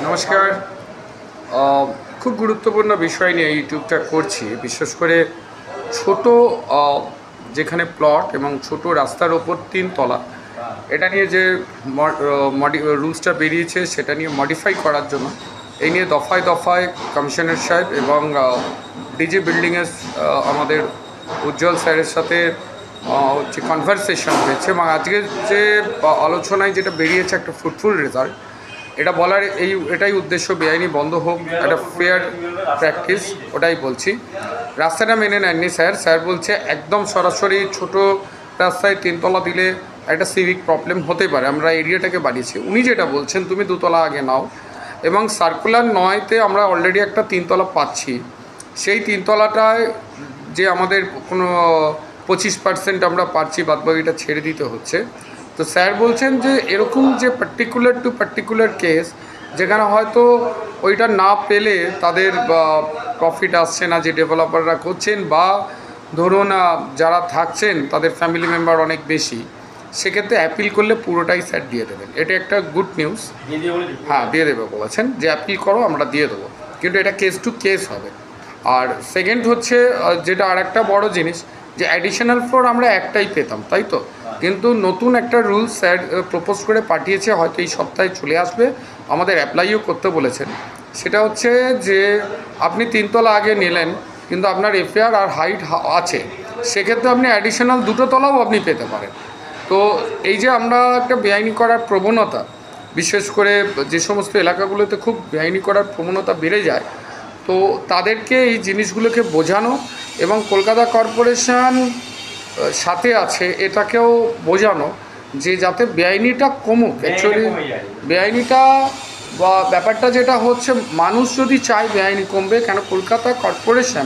নমস্কার। খুব গুরুত্বপূর্ণ বিষয় নিয়ে ইউটিউবটা করছি, বিশেষ করে ছোট যেখানে প্লট এবং ছোট রাস্তার ওপর 3 তলা, এটা নিয়ে যে রুলসটা বেরিয়েছে সেটা নিয়ে মডিফাই করার জন্য এই নিয়ে দফায় দফায় কমিশনার সাহেব এবং ডিজি বিল্ডিংয়ের আমাদের উজ্জ্বল স্যারের সাথে হচ্ছে কনভারসেশন হয়েছে, এবং আজকের যে আলোচনায় যেটা বেরিয়েছে একটা ফ্রুটফুল রেজাল্ট। এটা বলার এটাই উদ্দেশ্য, বেআইনি বন্ধ হোক, একটা ফেয়ার প্র্যাকটিস, ওটাই বলছি। রাস্তাটা মেনে নেননি স্যার বলছে একদম সরাসরি ছোট রাস্তায় 3 তলা দিলে একটা সিভিক প্রবলেম হতে পারে, আমরা এরিয়াটাকে বাড়িয়েছি। উনি যেটা বলছেন তুমি 2 তলা আগে নাও, এবং সার্কুলার 9-তে আমরা অলরেডি একটা 3 তলা পাচ্ছি। সেই 3 তলাটায় যে আমাদের কোনো 25% আমরা পাচ্ছি, বাদবাকিটা ছেড়ে দিতে হচ্ছে। তো স্যার বলছেন যে এরকম যে পার্টিকুলার কেস যেখানে হয়তো ওইটা না পেলে তাদের প্রফিট আসছে না, যে ডেভেলপাররা করছেন বা ধরুন যারা থাকছেন তাদের ফ্যামিলি মেম্বার অনেক বেশি, সেক্ষেত্রে অ্যাপিল করলে পুরোটাই স্যার দিয়ে দেবেন। এটা একটা গুড নিউজ। হ্যাঁ, দিয়ে দেবে বলেছেন, যে অ্যাপিল করো আমরা দিয়ে দেবো, কিন্তু এটা কেস টু কেস হবে। আর সেকেন্ড হচ্ছে যেটা আর একটা বড় জিনিস, যে অ্যাডিশনাল ফ্লোর আমরা একটাই পেতাম, তাই তো, কিন্তু নতুন একটা রুল স্যার প্রপোজ করে পাঠিয়েছে, হয়তো এই সপ্তাহে চলে আসবে, আমাদের অ্যাপ্লাইও করতে বলেছেন। সেটা হচ্ছে যে আপনি 3 তলা আগে নিলেন, কিন্তু আপনার এফআইআর আর হাইট আছে, সেক্ষেত্রে আপনি অ্যাডিশনাল 2 তলাও আপনি পেতে পারেন। তো এই যে আমরা একটা বেআইনি করার প্রবণতা, বিশেষ করে যে সমস্ত এলাকাগুলোতে খুব বেআইনি করার প্রবণতা বেড়ে যায়, তো তাদেরকে এই জিনিসগুলোকে বোঝানো, এবং কলকাতা কর্পোরেশন সাথে আছে এটাকেও বোঝানো যে যাতে বেআইনিটা কমুক। অ্যাকচুয়ালি বেআইনিটা বা ব্যাপারটা যেটা হচ্ছে, মানুষ যদি চায় বেআইনি কমবে, কেন কলকাতা কর্পোরেশন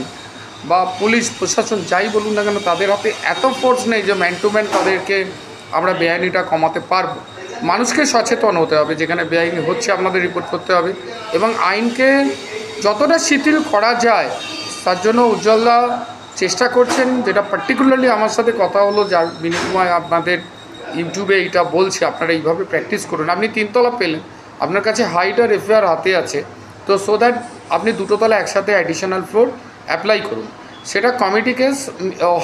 বা পুলিশ প্রশাসন যাই বলুন না কেন, তাদের হাতে এত ফোর্স নেই যে ম্যান টু ম্যান তাদেরকে আমরা বেআইনিটা কমাতে পারবো। মানুষকে সচেতন হতে হবে, যেখানে বেআইনি হচ্ছে আপনাদের রিপোর্ট করতে হবে, এবং আইনকে যতটা শিথিল করা যায় তার জন্য উজ্জ্বলদা চেষ্টা করছেন। যেটা পার্টিকুলারলি আমার সাথে কথা হলো, যার বিনিময়ে আপনাদের ইউটিউবে এইটা বলছে, আপনারা এইভাবে প্র্যাকটিস করুন। আপনি 3 তলা পেলেন, আপনার কাছে হাইট আর এফআইআর হাতে আছে, তো সো দ্যাট আপনি 2 তলা একসাথে অ্যাডিশনাল ফ্লোর অ্যাপ্লাই করুন। সেটা কমিটি কেস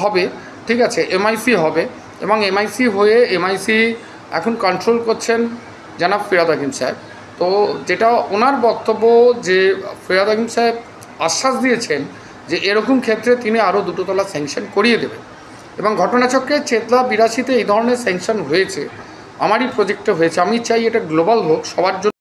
হবে, ঠিক আছে, এমআইসি হবে, এবং এমআইসি হয়ে এমআইসি এখন কন্ট্রোল করছেন জনাব ফিরহাদ হাকিম সাহেব। তো যেটা ওনার বক্তব্য, যে ফিরহাদ হাকিম সাহেব আশ্বাস দিয়েছেন যে এরকম ক্ষেত্রে তিনি আরও 2 তলা স্যাংশন করিয়ে দেবেন, এবং ঘটনাচক্রে চেতলা 82-তে এই ধরনের স্যাংশন হয়েছে, আমারই প্রজেক্টে হয়েছে। আমি চাই এটা গ্লোবাল হোক, সবার জন্য।